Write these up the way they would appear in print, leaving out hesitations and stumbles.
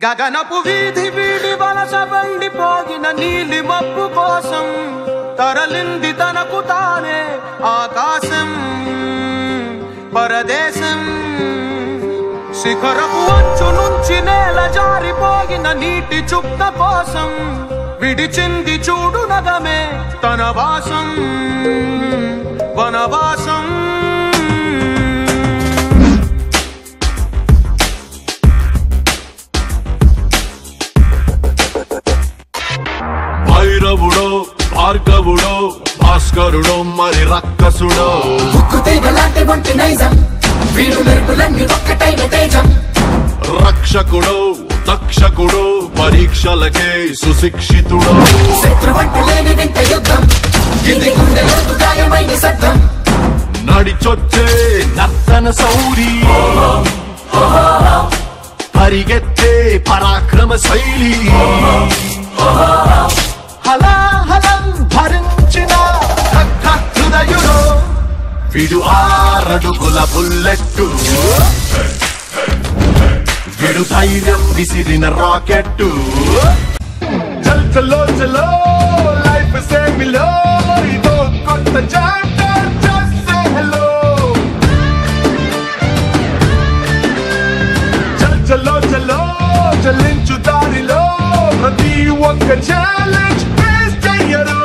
గగనపు వీధి వీడి వలస బండిపోగిన నీలి మబ్బు కోసం తరలింది తనకు తానే ఆకాశం పరదేశం శిఖరపు అంచు నుంచి నేల జారిపోగిన నీటి చుక్క కోసం విడిచింది చూడు నగమే తన వాసం వనవాసం భైరవుడో భార్గవుడో భాస్కరుడో మరి రక్కసుడో రక్షకుడో దక్షకుడో పరీక్షలకే సుశిక్షితుడో నడిచొచ్చే నర్తన సౌరి పరిగెత్తే పరాక్రమ శైలి హలాహలం భరించిన హృదయుడు విడు 6 అడుగుల బుల్లెట్టు విడు ధైర్యం విసిరిన రాకెట్టు చల్ చలో చలో లైఫ్ సే మిలో ఇదో కొత్త చాప్టర్ జస్ట్ సే హలో చల్ చలో చలో చలించు దారిలో ప్రతి ఒక్క ఛాలెంజ్ ఫేస్ చెయ్యరు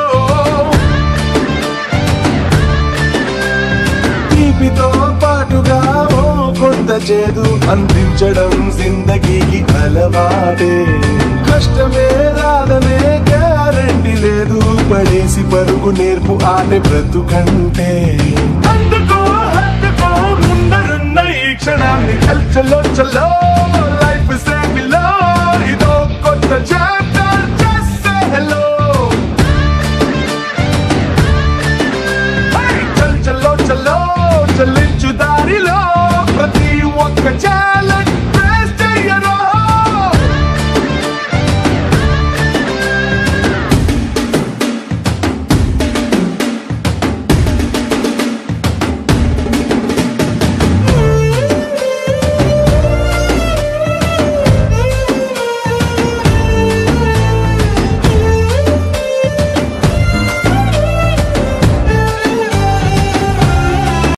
తీపితో పాటుగా ఓ కొంత చేదు అందించడం జిందగీకి అలవాటే కష్టమే రాదనే గ్యారెంటీ లేదు పడేసి పరుగు నేర్పు ఆటే బ్రతుకంటే అందుకో ముందరున్న ఈ క్షణాన్ని చల్ చలో చలో